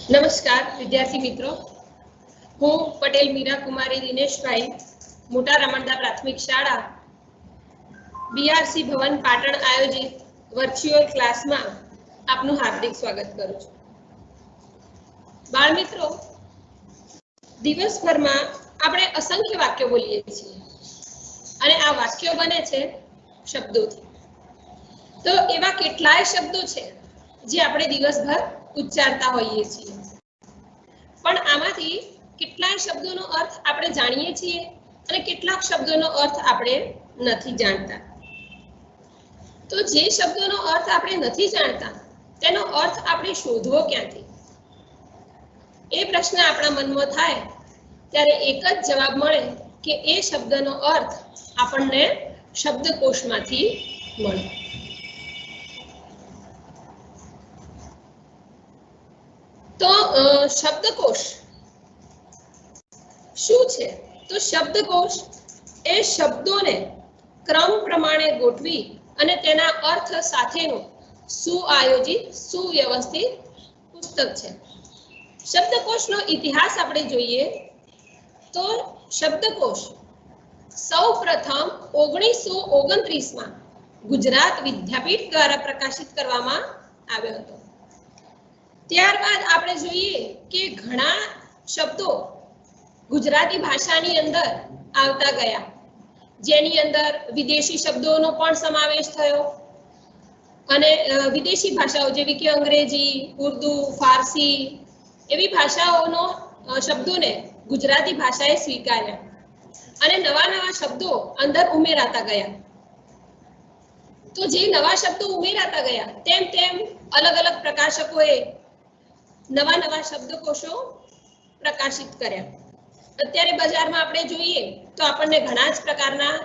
નમસ્કાર વિદ્યાર્થી મિત્રો, હું પટેલ મીરા કુમારી દિનેશભાઈ, મોટા રમણદા પ્રાથમિક શાળા બીઆરસી ભવન પાટણ આયોજિત વર્ચ્યુઅલ ક્લાસમાં આપનું હાર્દિક સ્વાગત કરું છું. બાળ મિત્રો, દિવસભરમાં આપણે અસંખ્ય વાક્યો બોલીએ છીએ અને આ વાક્યો બને છે શબ્દોથી. તો એવા કેટલાય શબ્દો છે જે આપણે દિવસભર ઉચ્ચારતા હોઈએ છીએ, પણ આમાંથી કેટલાય શબ્દોનો અર્થ આપણે જાણીએ છીએ અને કેટલાક શબ્દોનો અર્થ આપણે નથી જાણતા. તો જે શબ્દોનો અર્થ આપણે નથી જાણતા તેનો અર્થ આપણે શોધવો ક્યાંથી? એ પ્રશ્ન આપણા મનમાં થાય ત્યારે એક જ જવાબ મળે કે એ શબ્દનો અર્થ આપણને શબ્દકોશમાંથી મળે. તો શબ્દકોશ શું છે? તો શબ્દકોશ એ શબ્દોને ક્રમ પ્રમાણે ગોઠવી અને તેના અર્થ સાથેનું સુઆયોજિત સુવ્યવસ્થિત પુસ્તક છે. શબ્દકોશનો ઇતિહાસ આપણે જોઈએ તો શબ્દકોશ સૌપ્રથમ 1929માં ગુજરાત વિદ્યાપીઠ દ્વારા પ્રકાશિત કરવામાં આવ્યો હતો. ત્યારબાદ આપણે જોઈએ કે ઘણા શબ્દો ગુજરાતી ભાષાની અંદર આવતા ગયા, જેની અંદર વિદેશી શબ્દોનો પણ સમાવેશ થયો અને વિદેશી ભાષાઓ જેવી કે અંગ્રેજી, ઉર્દુ, ફારસી એવી ભાષાઓનો શબ્દોને ગુજરાતી ભાષાએ સ્વીકાર્યા અને નવા નવા શબ્દો અંદર ઉમેરાતા ગયા. તો જે નવા શબ્દો ઉમેરાતા ગયા તેમ તેમ અલગ અલગ પ્રકાશકોએ નવા નવા શબ્દકોશો પ્રકાશિત કર્યા. અત્યારે બજારમાં આપણે જોઈએ તો આપણને ઘણા જ પ્રકારના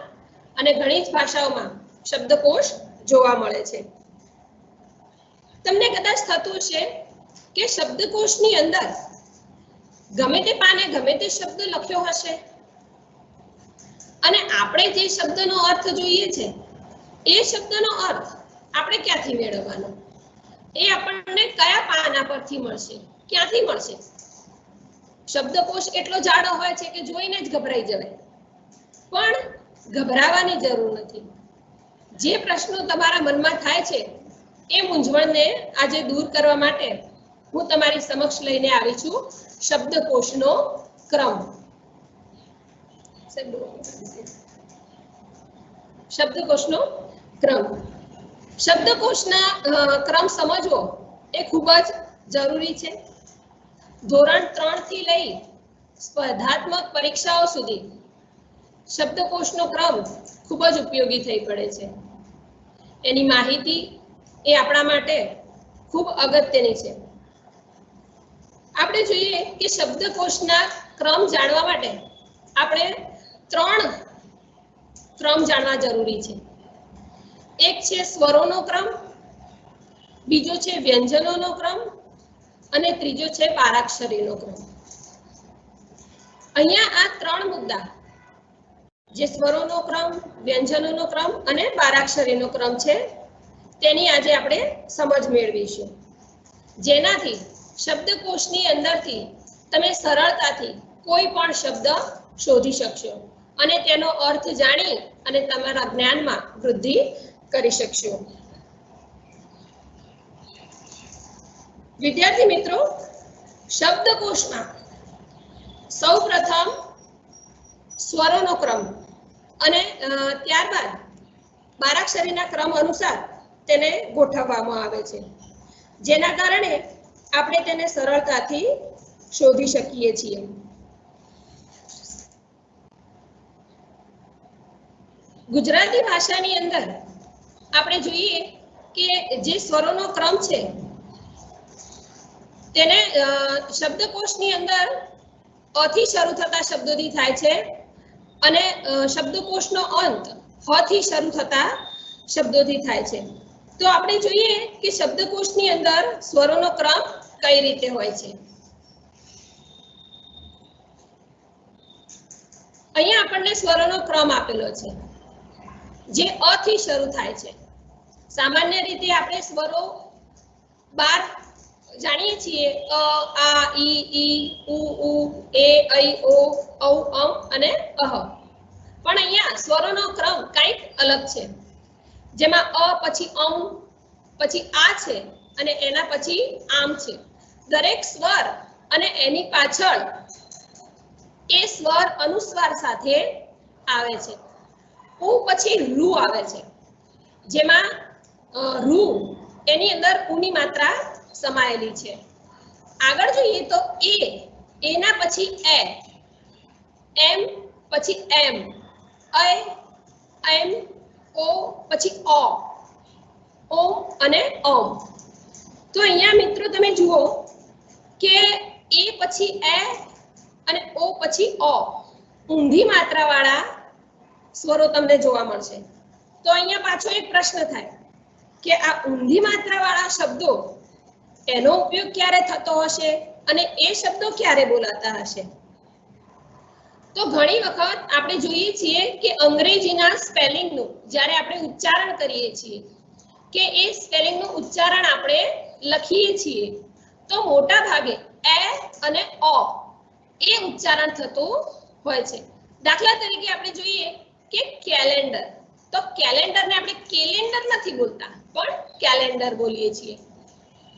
અને ઘણી જ ભાષાઓમાં શબ્દકોશ જોવા મળે છે. તમને કદાચ થતું હશે કે શબ્દકોશની અંદર ગમે તે પાને ગમે તે શબ્દ લખ્યો હશે અને આપણે જે શબ્દનો અર્થ જોઈએ છે એ શબ્દનો અર્થ આપણે ક્યાંથી મેળવવાનો? એ આપણને કયા પાના પરથી મળશે, ક્યાંથી મળશે? શબ્દકોશ એટલો જાડો હોય છે કે જોઈને જ ગભરાઈ જવાય, પણ ગભરાવાની જરૂર નથી. જે પ્રશ્નો તમારા મનમાં થાય છે એ મૂંઝવણને આજે દૂર કરવા માટે હું તમારી સમક્ષ લઈને આવી છું શબ્દકોશનો ક્રમ. શબ્દકોશનો ક્રમ. શબ્દકોશના ક્રમ સમજવો એ ખૂબ જ જરૂરી છે. ધોરણ 3 થી લઈ સ્પર્ધાત્મક પરીક્ષાઓ સુધી શબ્દકોશનો ક્રમ ખૂબ જ ઉપયોગી થઈ પડે છે. એની માહિતી એ આપણા માટે ખૂબ અગત્યની છે. આપણે જોઈએ કે શબ્દકોશના ક્રમ જાણવા માટે આપણે 3 ક્રમ જાણવા જરૂરી છે. એક છે સ્વરોનો ક્રમ, બીજો છે વ્યંજનોનો ક્રમ અને ત્રીજો છે પારાક્ષરીનો ક્રમ. અહીંયા આ 3 મુદ્દા જે સ્વરોનો ક્રમ, વ્યંજનોનો ક્રમ અને પારાક્ષરીનો ક્રમ છે તેની આજે આપણે સમજ મેળવીશું, જેનાથી શબ્દકોશની અંદરથી તમે સરળતાથી કોઈ પણ શબ્દ શોધી શકશો અને તેનો અર્થ જાણી અને તમારા જ્ઞાનમાં વૃદ્ધિ કરી શકશો. વિદ્યાર્થી મિત્રો, શબ્દકોશમાં સૌપ્રથમ સ્વરોનો ક્રમ અને ત્યારબાદ બારાક્ષરીના ક્રમ અનુસાર તેને ગોઠવવામાં આવે છે, જેના કારણે આપણે તેને સરળતાથી શોધી શકીએ છીએ. ગુજરાતી ભાષાની અંદર આપણે જોઈએ કે જે સ્વરોનો ક્રમ છે તેને શબ્દકોશની અંદર અ થી શરૂ થતા શબ્દોથી થાય છે અને શબ્દકોશનો અંત હ થી શરૂ થતા શબ્દોથી થાય છે. તો આપણે જોઈએ કે શબ્દકોશની અંદર સ્વરોનો ક્રમ કઈ રીતે હોય છે. અહીંયા આપણને સ્વરોનો ક્રમ આપેલો છે જે અ થી શરૂ થાય છે. સામાન્ય રીતે આપણે સ્વરો 12 જાણીએ છીએ આ ઈ ઉ એ ઐ ઓ ઔ અમ અને અહ, પણ અહીંયા સ્વરોનો ક્રમ કંઈક અલગ છે, જેમાં અ પછી અમ પછી આ છે અને એના પછી આમ છે. દરેક સ્વર અને એની પાછળ એ સ્વર અનુસ્વાર સાથે આવે છે. ઉ પછી રૂ આવે છે, જેમાં રૂ એની અંદર ઉની માત્રા સમાયેલી છે. આગળ જોઈએ તો એના પછી એ, એમ પછી એમ, ઐ એમ ઓ પછી ઓ, ઓમ અને ઓમ. તો અહીંયા મિત્રો તમે જુઓ કે એ પછી એ અને ઓ પછી ઓ ઊંધી માત્રા વાળા સ્વરો તમને જોવા મળશે. તો અહીંયા પાછો એક પ્રશ્ન થાય કે આ ઊંધી માત્રા વાળા શબ્દો એનો ઉપયોગ ક્યારે થતો હશે અને એ શબ્દો ક્યારે બોલાતા હશે? તો ઘણી વખત આપણે જોઈએ છીએ કે અંગ્રેજીના સ્પેલિંગનું જ્યારે આપણે ઉચ્ચારણ કરીએ છીએ કે એ સ્પેલિંગનું ઉચ્ચારણ આપણે લખીએ છીએ તો મોટા ભાગે એ અને ઓ એ ઉચ્ચારણ થતું હોય છે. દાખલા તરીકે આપણે જોઈએ કે કેલેન્ડર, તો કેલેન્ડરને આપણે કેલેન્ડર નથી બોલતા પણ કેલેન્ડર બોલીએ છીએ.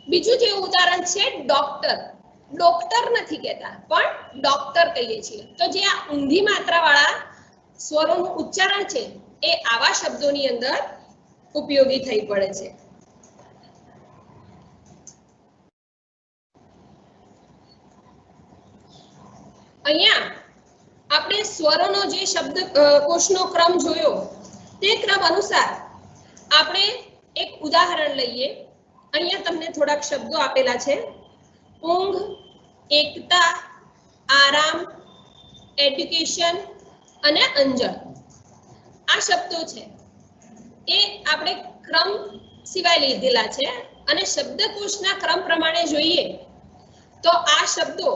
બીજું જે ઉદાહરણ છે ડોક્ટર, ડોક્ટર નથી કહેતા પણ ડોક્ટર કહીએ છીએ. તો જે આ ઊંધી માત્રા વાળા સ્વરોનું ઉચ્ચારણ છે એ આવા શબ્દોની અંદર ઉપયોગી થઈ પડે છે. અહીંયા આપણે સ્વરોનો જે શબ્દ કોષનો ક્રમ જોયો તે ક્રમ અનુસાર આપણે એક ઉદાહરણ લઈએ. અહીંયા તમને થોડાક શબ્દો આપેલા છે: ઊંઘ, એકતા, આરામ, એડ્યુકેશન અને અંજળ. આ શબ્દો છે એ આપણે ક્રમ સિવાય લીધેલા છે અને શબ્દકોશના ક્રમ પ્રમાણે જોઈએ તો આ શબ્દો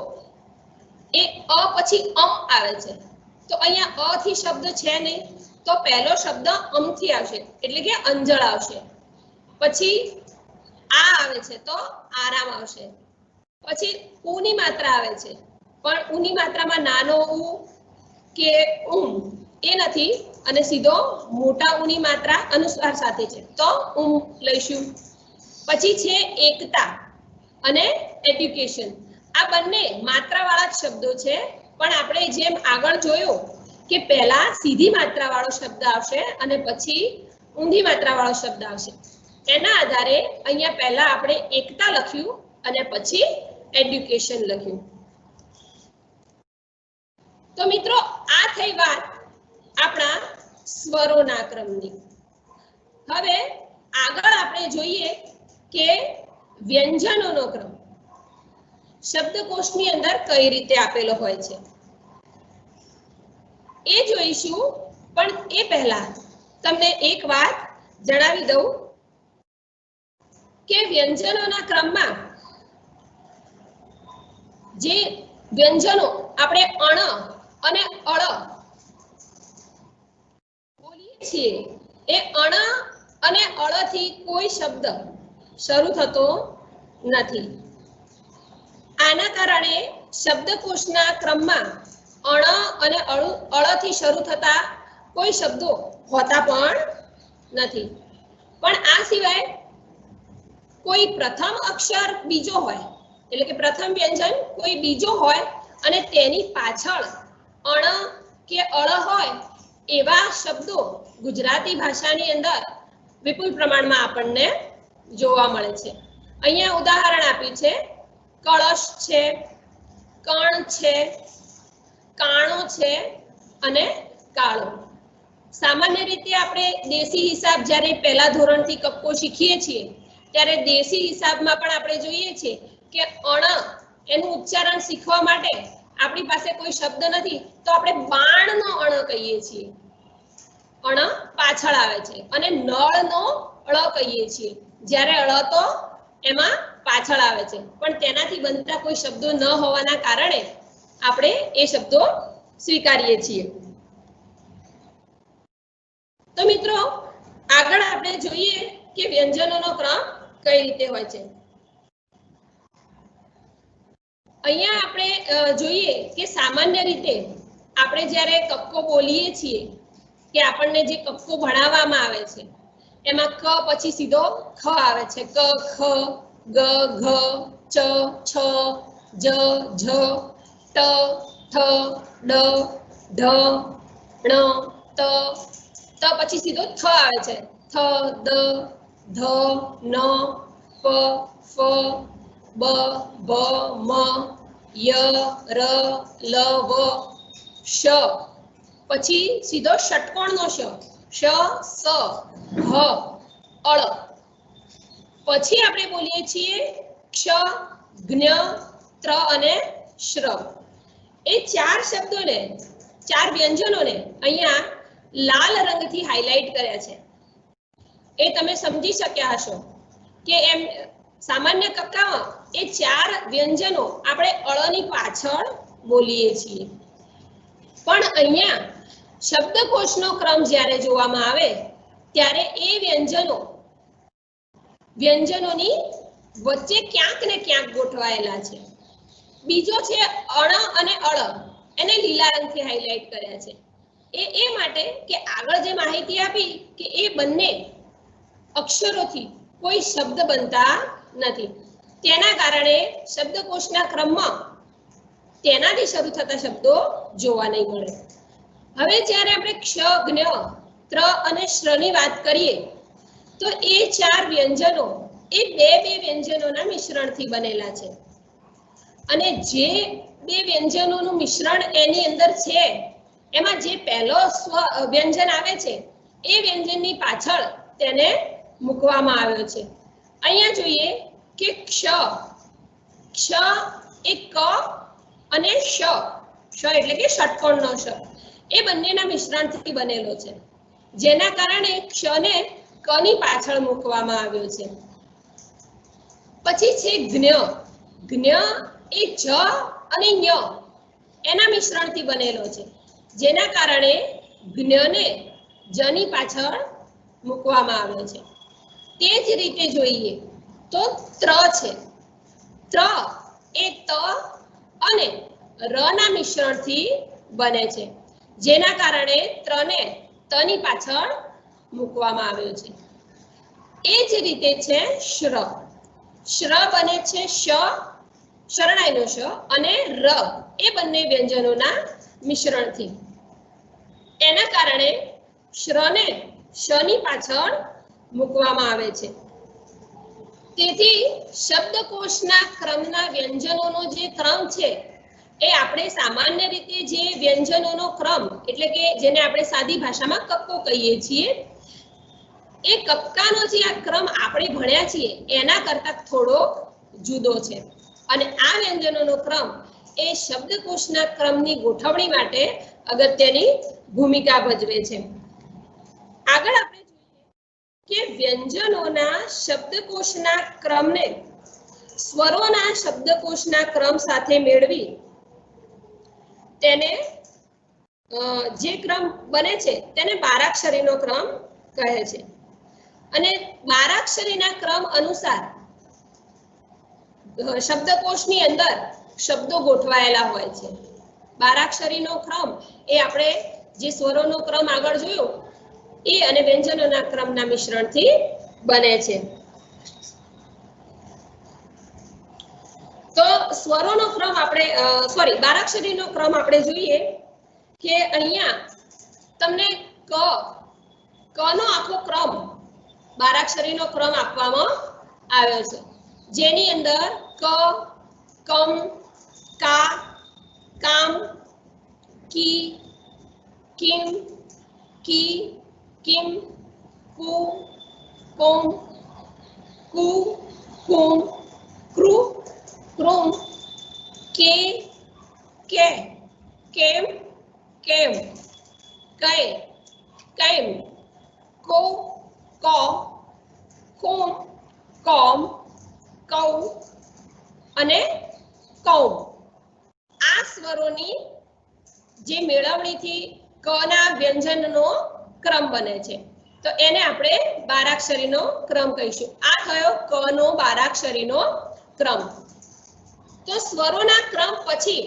એ અ પછી અમ આવે છે. તો અહીંયા અ થી શબ્દ છે નહીં, તો પહેલો શબ્દ અમ થી આવશે એટલે કે અંજળ આવશે. પછી આ આવે છે તો આરામ આવશે. પછી ઉ ની માત્રા આવે છે પણ ઉ ની માત્રામાં નાનો ઉ કે ઉમ એ નથી અને સીધો મોટા ઉ ની માત્રા અનુસ્વાર સાથે છે તો ઉમ લઈશું. પછી છે એકતા અને એડ્યુકેશન. આ બંને માત્રા વાળા શબ્દો છે પણ આપણે જેમ આગળ જોયું કે પહેલા સીધી માત્રા વાળો શબ્દ આવશે અને પછી ઊંધી માત્રા વાળો શબ્દ આવશે. એના આધારે અહીંયા પહેલા આપણે એકતા લખ્યું અને પછી એડ્યુકેશન લખ્યું. તો મિત્રો આ થઈ વાત આપણા સ્વરોના ક્રમની. હવે આગળ આપણે જોઈએ કે વ્યંજનોનો ક્રમ શબ્દકોશની અંદર કઈ રીતે આપેલો હોય છે એ જોઈશું. પણ એ પહેલા તમને એક વાત જણાવી દઉં કે વ્યંજનોના ક્રમમાં જે વ્યંજનો આપણે અણ અને અળ બોલીએ છીએ એ અણ અને અળ થી કોઈ શબ્દ શરૂ થતો નથી. આના કારણે શબ્દકોશના ક્રમમાં અણ અને અળ થી શરૂ થતા કોઈ શબ્દો હોતા પણ નથી. પણ આ સિવાય કોઈ પ્રથમ અક્ષર બીજો હોય એટલે કે પ્રથમ વ્યંજન કોઈ બીજો હોય અને તેની પાછળ અણ કે અળ હોય એવા શબ્દો ગુજરાતી ભાષાની અંદર વિપુલ પ્રમાણમાં આપણને જોવા મળે છે. અહીંયા ઉદાહરણ આપ્યું છે: કળશ છે, કણ છે, કાણો છે અને કાળો. સામાન્ય રીતે આપણે દેશી હિસાબ જ્યારે પહેલા ધોરણથી કક્કો શીખીએ છીએ ત્યારે દેશી હિસાબમાં પણ આપણે જોઈએ છીએ કે અણ એનું ઉચ્ચારણ શીખવા માટે આપણી પાસે કોઈ શબ્દ નથી તો આપણે બાણનો અણ કહીએ છીએ. અણ પાછળ આવે છે અને નળનો ળ કહીએ છીએ જ્યારે અળ તો એમાં પાછળ આવે છે. પણ તેનાથી બનતા કોઈ શબ્દો ન હોવાના કારણે આપણે એ શબ્દો સ્વીકારીએ છીએ. તો મિત્રો આગળ આપણે જોઈએ કે વ્યંજનોનો ક્રમ કઈ રીતે હોય છે. અહીંયા આપણે જોઈએ કે સામાન્ય રીતે આપણે જ્યારે કક્કો બોલીએ છીએ કે આપણને જે કક્કો ભણાવવામાં આવે છે એમાં ક પછી સીધો ખ આવે છે, ક ખ ગ ઘ ચ છ જ ઝ ટ ઠ ડ ઢ ણ ત ત પછી સીધો થ આવે છે, થ દ ધ ન પ ફ બ ભ મ ય ર લ વ શ પછી સીધો ષટકોણનો શ, શ સ હ અળ. પછી આપણે બોલીએ છીએ ક્ષ જ્ઞ ત્ર અને શ્ર. એ ચાર શબ્દોને, ચાર વ્યંજનોને અહીંયા લાલ રંગથી હાઇલાઇટ કર્યા છે. એ તમે સમજી શક્યા હશો કે એમ સામાન્ય કક્કામાં એ ચાર વ્યંજનો આપણે અળની પાછળ બોલીએ છીએ, પણ અહીંયા શબ્દકોશનો ક્રમ જ્યારે જોવામાં આવે ત્યારે એ વ્યંજનોની વચ્ચે ક્યાંક ને ક્યાંક ગોઠવાયેલા છે. બીજો છે અણ અને અળ, એને લીલા રંગથી હાઇલાઇટ કર્યા છે. એ માટે કે આગળ જે માહિતી આપી કે એ બંને અક્ષરોથી કોઈ શબ્દ બનતા નથી, તેના કારણે શબ્દકોશના ક્રમમાં તેનાથી શરૂ થતા શબ્દો જોવા નહીં મળે. હવે જ્યારે આપણે ક્ષ જ્ઞ ત્ર અને શ્રની વાત કરીએ તો એ ચાર વ્યંજનો એ બે વ્યંજનોના મિશ્રણથી બનેલા છે, અને જે બે વ્યંજનોનું મિશ્રણ એની અંદર છે એમાં જે પહેલો વ્યંજન આવે છે એ વ્યંજનની પાછળ તેને મૂકવામાં આવ્યો છે. અહીંયા જોઈએ કે ક્ષ એ ક અને શ એટલે કે ષટકોણનો શ, એ બંનેના મિશ્રણથી બનેલો છે, જેના કારણે ક્ષને કની પાછળ મૂકવામાં આવ્યો છે. પછી છે જ્ઞ એ જ અને ય એના મિશ્રણથી બનેલો છે, જેના કારણે જ્ઞને જની પાછળ મૂકવામાં આવ્યો છે. તે જ રીતે જોઈએ તો ત્ર છે, ત્ર એ ત અને ર ના મિશ્રણથી બને છે, જેના કારણે ત્રને તની પાછળ મૂકવામાં આવ્યો છે. એ જ રીતે છે શ્ર બને છે શરણાઈનો શ અને ર, એ બંને વ્યંજનોના મિશ્રણથી, એના કારણે શ્રને શની પાછળ મૂકવામાં આવે છે. તેથી શબ્દકોશના ક્રમના વ્યંજનોનો જે ક્રમ છે એ આપણે સામાન્ય રીતે જે વ્યંજનોનો ક્રમ એટલે કે જેને આપણે સાદી ભાષામાં કક્કો કહીએ છીએ, એ કક્કાનો જે આ ક્રમ આપણે ભણ્યા છીએ એના કરતા થોડો જુદો છે, અને આ વ્યંજનોનો ક્રમ એ શબ્દકોશના ક્રમની ગોઠવણી માટે અગત્યની ભૂમિકા ભજવે છે. આગળ આપણે જોઈએ કે વ્યંજનોના શબ્દકોશના ક્રમને સ્વરોના શબ્દકોશના ક્રમ સાથે મેળવી તેને જે ક્રમ બને છે તેને બારાક્ષરીનો ક્રમ કહે છે, અને બારાક્ષરીના ક્રમ અનુસાર શબ્દકોશની અંદર શબ્દો ગોઠવાયેલા હોય છે. બારાક્ષરીનો ક્રમ એ આપણે જે સ્વરોનો ક્રમ આગળ જોયો એ અને વ્યંજનોના ક્રમના મિશ્રણથી બને છે. તો સ્વરોનો ક્રમ આપણે બારાક્ષરીનો ક્રમ આપણે જોઈએ કે અહીંયા તમને ક નો આખો ક્રમ બારાક્ષરીનો ક્રમ આપવામાં આવ્યો છે, જેની અંદર ક, કમ, કા, કામ, કી, કિમ, કી, કિમ, કુ, કોમ, કુ, કુમ, ક્રુ, ક્રુમ, કે, કેમ, કેમ, કઈ, કૈમ, કો, કોમ, કૌ અને કૌમ. આ સ્વરોની જે મેળવણીથી ક ના વ્યંજનનો ક્રમ બને છે, તો એને આપણે બારાક્ષરીનો ક્રમ કહીશું. આ થયો ક નો બારાક્ષરીનો ક્રમ. તો તો સ્વરોના ક્રમ પછી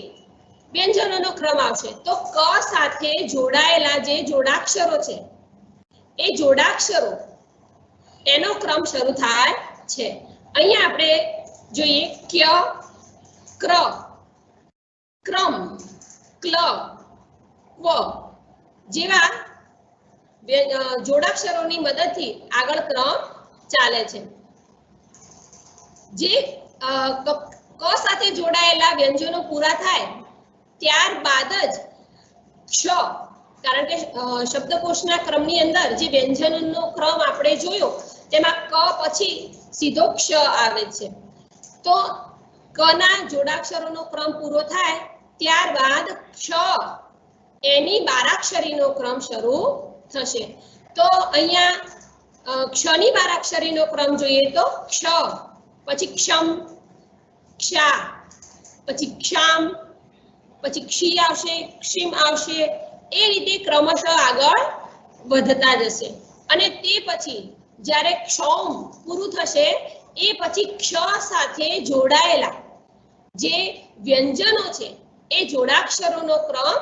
વ્યંજનોનો ક્રમ આવશે. તો ક સાથે જોડાયેલા જે જોડાક્ષરો છે એ જોડાક્ષરો એનો ક્રમ શરૂ થાય છે. અહીંયા આપણે જોઈએ ક્ય, ક્ર, ક્રમ, ક્લ, ક્વ જેવા જોડાક્ષરોની મદદથી આગળ ક્રમ ચાલે છે. જે ક સાથે જોડાયેલા વ્યંજનો પૂરા થાય ત્યારબાદ જ ક્ષ, કારણ કે શબ્દકોશના ક્રમની અંદર જે વ્યંજનનો ક્રમ આપણે જોયો તેમાં ક પછી સીધો ક્ષ આવે છે. તો કના જોડાક્ષરોનો ક્રમ પૂરો થાય ત્યારબાદ ક્ષ એની બારાક્ષરીનો ક્રમ શરૂ થશે. તો અહીંયા ક્ષની બારાક્ષરીનો ક્રમ જોઈએ તો ક્ષ, પછી ક્ષમ, ક્ષા, પછી ક્ષામ, પછી ક્ષી આવશે, ક્ષીમ આવશે. એ રીતે ક્રમશઃ આગળ વધતા જશે. અને તે પછી જ્યારે ક્ષૌમ પૂરું થશે એ પછી ક્ષ સાથે જોડાયેલા જે વ્યંજનો છે એ જોડાક્ષરોનો ક્રમ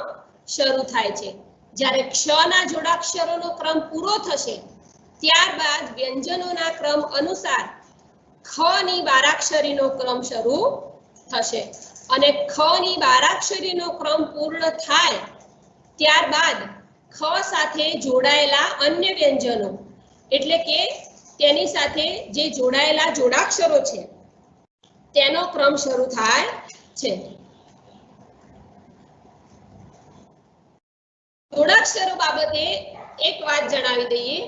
શરૂ થાય છે. જ્યારે ક્ષના જોડાક્ષરોનો ક્રમ પૂરો થશે ત્યારબાદ વ્યંજનોના ક્રમ અનુસાર ખની બારાક્ષરીનો ક્રમ શરૂ થશે. અને ખની બારાક્ષરીનો ક્રમ પૂર્ણ થાય ત્યારબાદ ખ સાથે જોડાયેલા અન્ય વ્યંજનો એટલે કે તેની સાથે જે જોડાયેલા જોડાક્ષરો છે તેનો ક્રમ શરૂ થાય છે. જોડાક્ષરો બાબતે એક વાત જણાવી દઈએ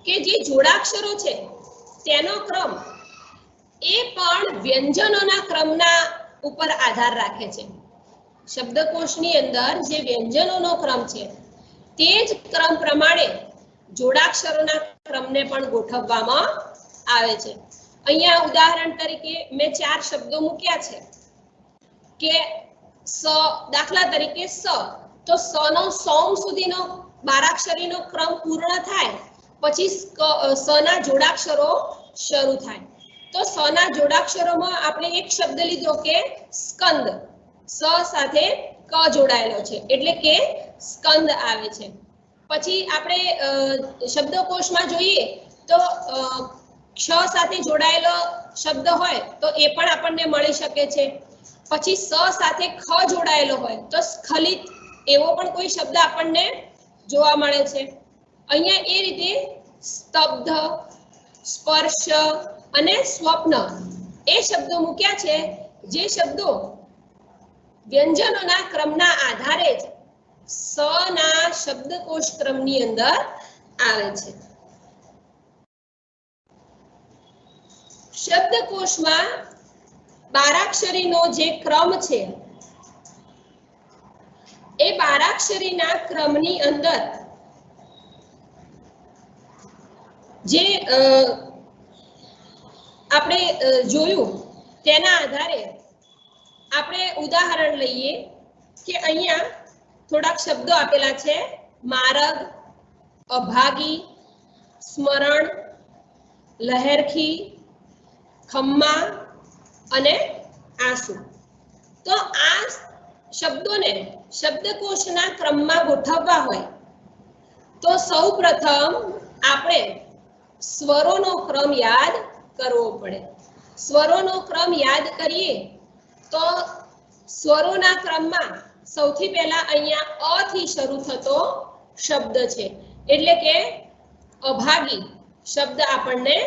કે જે જોડાક્ષરો છે તેનો ક્રમ એ પણ વ્યંજનોના ક્રમના ઉપર આધાર રાખે છે. શબ્દકોશની અંદર જે વ્યંજનોનો ક્રમ છે તે જ ક્રમ પ્રમાણે જોડાક્ષરોના ક્રમને પણ ગોઠવવામાં આવે છે. અહીંયા ઉદાહરણ તરીકે મેં 4 શબ્દો મૂક્યા છે કે સ, દાખલા તરીકે સ, તો સ નો સૌમ સુધીનો બારાક્ષરીનો ક્રમ પૂર્ણ થાય પછી સ ના જોડાક્ષરો શરૂ થાય. તો સ ના જોડાક્ષરોમાં આપણે એક શબ્દ લીધો કે સ્કંદ, સ સાથે ક જોડાયેલો છે એટલે કે સ્કંદ આવે છે. પછી આપણે શબ્દકોશમાં જોઈએ તો ક્ષ સાથે જોડાયેલો શબ્દ હોય તો એ પણ આપણને મળી શકે છે. પછી સ સાથે ખ જોડાયેલો હોય તો સ્ખલિત એવો પણ કોઈ શબ્દ આપણને જોવા મળે છે. અહીંયા એ રીતે સ્તબ્ધ, સ્પર્શ અને સ્વપ્ન એ શબ્દો મૂક્યા છે જે શબ્દો વ્યંજનોના ક્રમના આધારે જ સ ના શબ્દકોશ ક્રમની અંદર આવે છે. શબ્દકોશમાં બારાક્ષરીનો જે ક્રમ છે એ બારાક્ષરીના ક્રમની અંદર જે આપણે જોયું તેના આધારે આપણે ઉદાહરણ લઈએ કે અહીંયા થોડાક શબ્દો આપેલા છે: માર્ગ, અભાગી, સ્મરણ, લહેરખી, ખમ્મા અને આંસુ. તો આ શબ્દોને શબ્દકોશના ક્રમમાં ગોઠવવા હોય તો સૌપ્રથમ આપણે સ્વરોનો ક્રમ યાદ કરવો પડે. સ્વરોનો ક્રમ યાદ કરીએ તો સ્વરોના ક્રમમાં સૌથી પહેલા અહીંયા અ થી શરૂ થતો શબ્દ છે એટલે કે અભાગી શબ્દ આપણને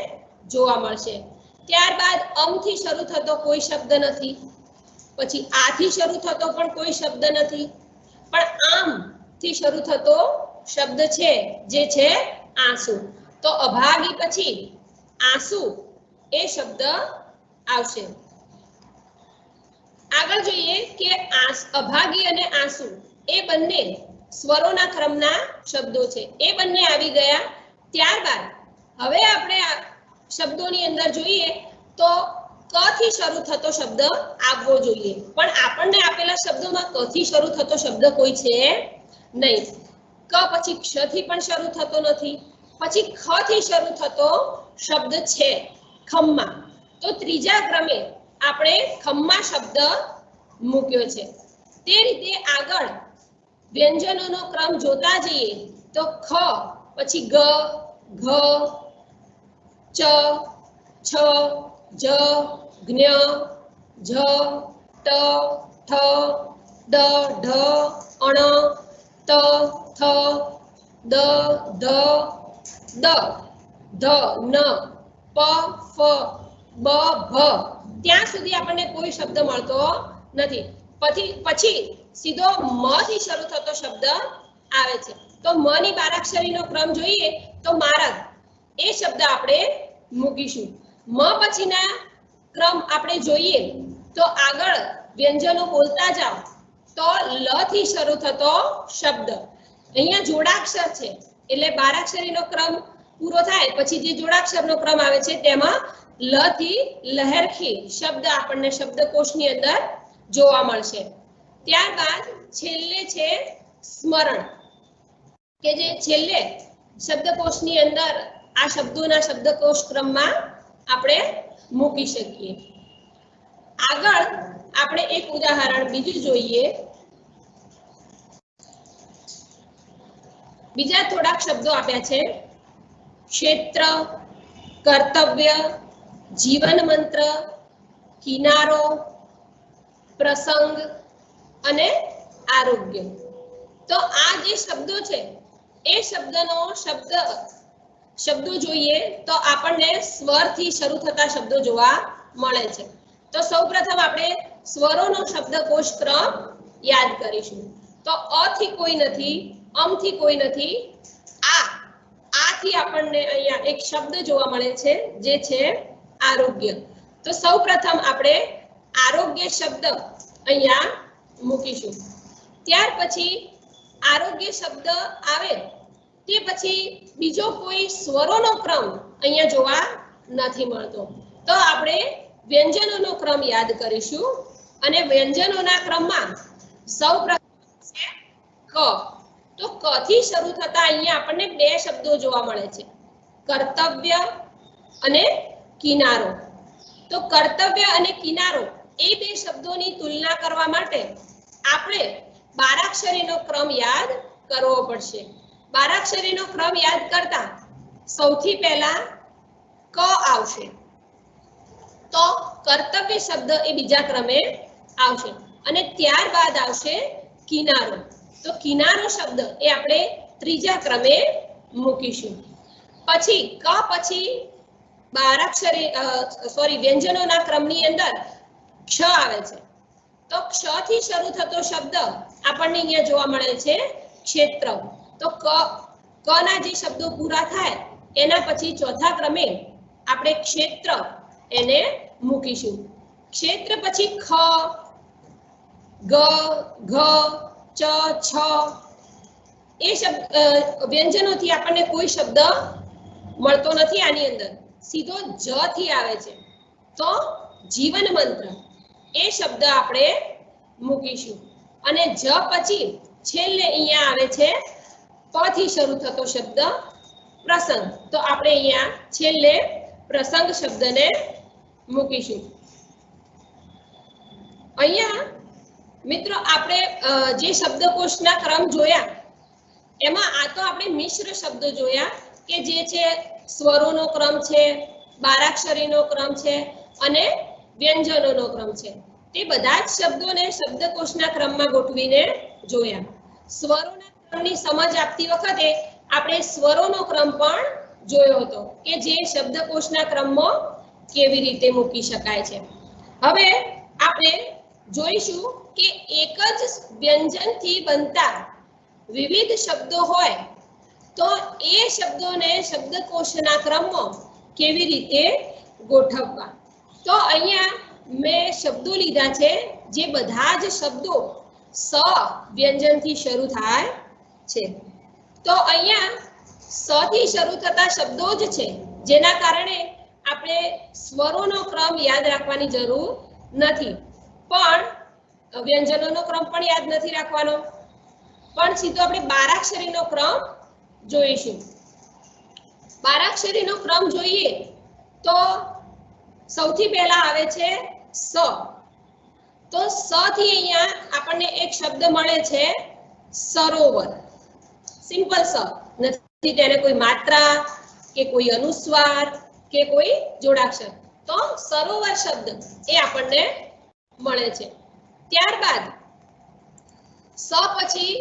જોવા મળશે. ત્યારબાદ અમ થી શરૂ થતો કોઈ શબ્દ નથી, પછી આ થી શરૂ થતો પણ કોઈ શબ્દ નથી, પણ આમ થી શરૂ થતો શબ્દ છે જે છે આંસુ. તો અભાગી પછી આંસુ એ શબ્દ આવશે. આગળ જોઈએ કે અભાગી અને આંસુ એ બંને સ્વરોના ક્રમના શબ્દો છે. એ બંને આવી ગયા. ત્યારબાદ હવે આપણે આ શબ્દોની અંદર જોઈએ તો ક થી શરૂ થતો શબ્દ આવવો જોઈએ, પણ આપણને આપેલા શબ્દોમાં ક થી શરૂ થતો શબ્દ કોઈ છે નહીં. ક પછી ક્ષ થી પણ શરૂ થતો નથી, પછી ખ થી શરૂ થતો શબ્દ છે ખમ્મા. તો ત્રીજા ક્રમે આપણે ખમ્મા શબ્દ મૂક્યો છે। તે રીતે આગળ વ્યંજનોનો ક્રમ જોતા જઈએ તો ખ પછી ગ ઘ ચ છ જ જ્ઞ જ ટ ઠ ડ ઢ અણ ત થ દ ધ દ ધ ન પ ફ બ ભ ત્યાં સુધી આપણને કોઈ શબ્દ મળતો નથી। પછી સીધો મ થી શરૂ થતો શબ્દ આવે છે। તો મ ની બારાક્ષરીનો ક્રમ જોઈએ તો મારગ એ શબ્દ આપણે મૂકીશું। મ પછીના ક્રમ આપણે જોઈએ તો આગળ વ્યંજનો બોલતા જાઓ તો લ થી શરૂ થતો શબ્દ અહીંયા જોડાક્ષર છે એટલે બારાક્ષરીનો ક્રમ પૂરો થાય પછી જે જોડાક્ષરનો ક્રમ આવે છે તેમાં લ થી લહેરખી શબ્દ આપણને શબ્દકોશની અંદર જોવા મળશે। ત્યારબાદ છેલ્લે છે સ્મરણ કે જે છેલ્લે શબ્દકોશની અંદર આ શબ્દોના શબ્દકોશ ક્રમમાં આપણે મૂકી શકીએ। આગળ આપણે એક ઉદાહરણ બીજું જોઈએ। બીજા થોડાક શબ્દો આપ્યા છે ક્ષેત્ર કર્તવ્ય જીવન મંત્ર કિનારો પ્રસંગ અને આરોગ્ય। તો આ જે શબ્દો છે એ શબ્દો જોઈએ તો આપણને સ્વરથી શરૂ થતા શબ્દો જોવા મળે છે। તો સૌપ્રથમ આપણે સ્વરોનો શબ્દકોશ ક્રમ યાદ કરીશું। તો અ થી કોઈ નથી, અમ થી કોઈ નથી, આ થી આપણને અહીંયા એક શબ્દ જોવા મળે છે જે છે આરોગ્ય। તો સૌપ્રથમ આપણે આરોગ્ય શબ્દ અહીંયા મૂકીશું। ત્યાર પછી આરોગ્ય શબ્દ આવે તે પછી બીજો કોઈ સ્વરોનો ક્રમ અહીંયા જોવા નથી મળતો। તો આપણે વ્યંજનોનો ક્રમ યાદ કરીશું અને વ્યંજનોના ક્રમમાં સૌપ્રથમ છે ક। તો ક થી શરૂ થતા અહીંયા આપણને બે શબ્દો જોવા મળે છે કર્તવ્ય અને કિનારો। તો કર્તવ્ય અને કિનારો એ બે શબ્દોની તુલના કરવા માટે આપણે બારાક્ષરીનો ક્રમ યાદ કરવો પડશે। બારાક્ષરીનો ક્રમ યાદ કરતા સૌથી પહેલા ક આવશે તો કર્તવ્ય શબ્દ એ બીજા ક્રમે આવશે અને ત્યારબાદ આવશે કિનારો। તો કિનારો શબ્દ એ આપણે ત્રીજા ક્રમે મૂકીશું। પછી ક પછી બારાક્ષરી વ્યંજનોના ક્રમની અંદર ક્ષ આવે છે। તો ક્ષ થી શરૂ થતો શબ્દ આપણને અહીંયા જોવા મળે છે ક્ષેત્ર। તો ક ના જે શબ્દો પૂરા થાય એના પછી ચોથા ક્રમે આપણે ક્ષેત્ર એને મૂકીશું। ક્ષેત્ર પછી ખ ગ ઘ ચ છ એ શબ્દ વ્યંજનોથી આપણને કોઈ શબ્દ મળતો નથી। આની અંદર સીધો જ થી આવે છે તો જીવન મંત્ર એ શબ્દ આપણે મૂકીશું અને જ પછી છેલ્લે અહીંયા આવે છે પ થી શરૂ થતો શબ્દ પ્રસંગ। તો આપણે અહીંયા છેલ્લે પ્રસંગ શબ્દને મૂકીશું। અહીંયા મિત્રો આપણે જે શબ્દકોશના ક્રમ જોયા એમાં આ તો આપણે મિશ્ર શબ્દો જોયા કે જે છે સ્વરોનો ક્રમ છે, બારાક્ષરીનો ક્રમ છે અને વ્યંજનોનો ક્રમ છે। તે બધા જ શબ્દોને શબ્દકોશના ક્રમમાં ગોઠવીને જોયા। સ્વરોના ક્રમની સમજ આપતી વખતે આપણે સ્વરોનો ક્રમ પણ જોયો હતો કે જે શબ્દકોશના ક્રમમાં કેવી રીતે મૂકી શકાય છે। હવે આપણે જોઈશું કે એક જ વ્યંજનથી બનતા વિવિધ શબ્દો હોય તો એ શબ્દોને શબ્દકોશના ક્રમમાં કેવી રીતે ગોઠવવા। તો અહીંયા મેં શબ્દો લીધા છે જે બધા જ શબ્દો સ વ્યંજનથી શરૂ થાય છે। તો અહીંયા સ થી શરૂ થતા શબ્દો જ છે જેના કારણે આપણે સ્વરોનો ક્રમ યાદ રાખવાની જરૂર નથી પણ વ્યંજનોનો ક્રમ પણ યાદ નથી રાખવાનો પણ સીધો આપણે બારાક્ષરીનો ક્રમ જોઈશું। બારાક્ષરીનો ક્રમ જોઈએ તો સૌથી પહેલા આવે છે સ। તો તો સ થી અહીંયા આપણને એક શબ્દ મળે છે સરોવર. સિમ્પલ સ, નથી તેને કોઈ માત્રા કે કોઈ અનુસ્વાર કે કોઈ જોડાક્ષર. તો સરોવર શબ્દ એ આપણને મળે છે. ત્યારબાદ સ પછી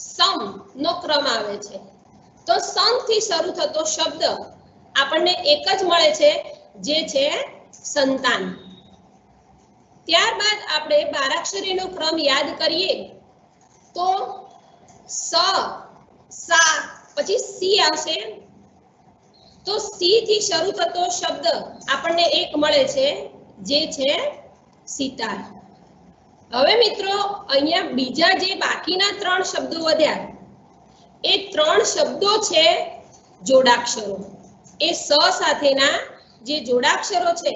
સમ નો ક્રમ આવે છે. તો સમ થી શરૂ થતો શબ્દ આપણને એક જ મળે છે, જે છે સંતાન. ત્યારબાદ આપણે બારાક્ષરીનો ક્રમ યાદ કરીએ તો સ, સા પછી સી આવશે. તો સી થી શરૂ થતો શબ્દ આપણને એક મળે છે, જે છે સિતાર. હવે મિત્રો અહીંયા બીજા જે બાકીના 3 શબ્દો વધ્યા એ 3 શબ્દો છે જોડાક્ષરો. એ સ સાથેના જે જોડાક્ષરો છે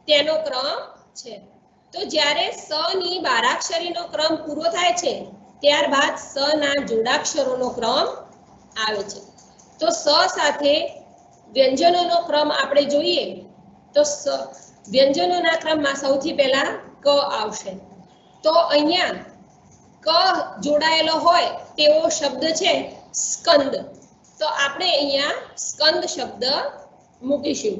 તેનો ક્રમ છે. તો જ્યારે સ ની બારાક્ષરીનો ક્રમ પૂરો થાય છે ત્યારબાદ સ ના જોડાક્ષરોનો ક્રમ આવે છે. તો સ સાથે વ્યંજનોનો ક્રમ આપણે જોઈએ તો વ્યંજનોના ક્રમમાં સૌથી પહેલા ક આવશે. તો અહીંયા ક જોડાયેલો હોય તેવો શબ્દ છે સ્કંદ. તો આપણે અહીંયા સ્કંદ શબ્દ મૂકીશું.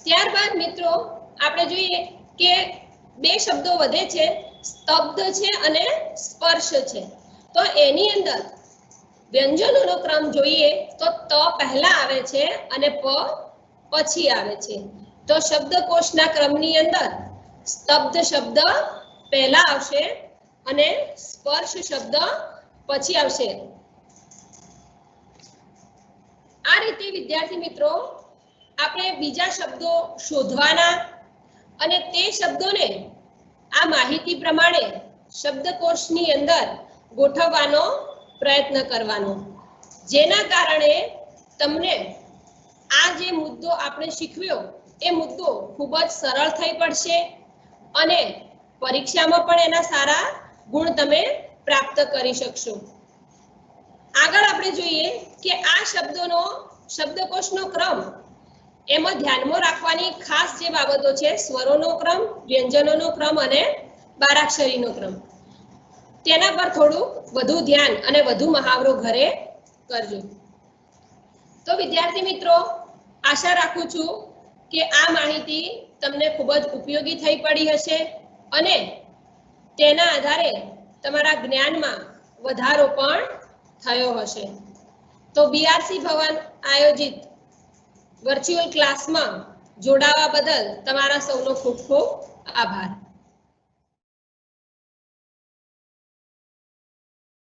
ત્યારબાદ મિત્રો આપણે જોઈએ કે 2 શબ્દો વધે છે, સ્તબ્ધ છે અને સ્પર્શ છે. તો એની અંદર વ્યંજનોનો ક્રમ જોઈએ તો ત પહેલા આવે છે અને પ પછી આવે છે. તો શબ્દકોશના ક્રમની અંદર સ્તબ્ધ શબ્દ પહેલા આવશે અને સ્પર્શ શબ્દ પછી આવશે. આ રીતે વિદ્યાર્થી મિત્રો આપણે બીજા શબ્દો શોધવાના અને તે શબ્દોને આ માહિતી પ્રમાણે શબ્દકોશની અંદર ગોઠવવાનો પ્રયત્ન કરવાનો, જેના કારણે તમને આ જે મુદ્દો આપણે શીખવ્યો એ મુદ્દો ખૂબ જ સરળ થઈ પડશે અને પરીક્ષામાં પણ એના સારા ગુણ તમે પ્રાપ્ત કરી શકશો. આગળ આપણે જોઈએ કે આ શબ્દોનો શબ્દકોશનો ક્રમ, એમાં ધ્યાનમાં રાખવાની ખાસ જે બાબતો છે સ્વરોનો ક્રમ, વ્યંજનોનો ક્રમ અને બારાક્ષરીનો ક્રમ. તેના પર થોડું વધુ ધ્યાન અને વધુ મહાવરો ઘરે કરજો. તો વિદ્યાર્થી મિત્રો આશા રાખું છું કે આ માહિતી તમને ખૂબ જ ઉપયોગી થઈ પડી હશે અને તેના આધારે તમારા જ્ઞાનમાં વધારો પણ થયો હશે. તો બીઆરસી ભવન આયોજિત વર્ચ્યુઅલ ક્લાસમાં જોડાવા બદલ તમારા સૌનો ખૂબ ખૂબ આભાર.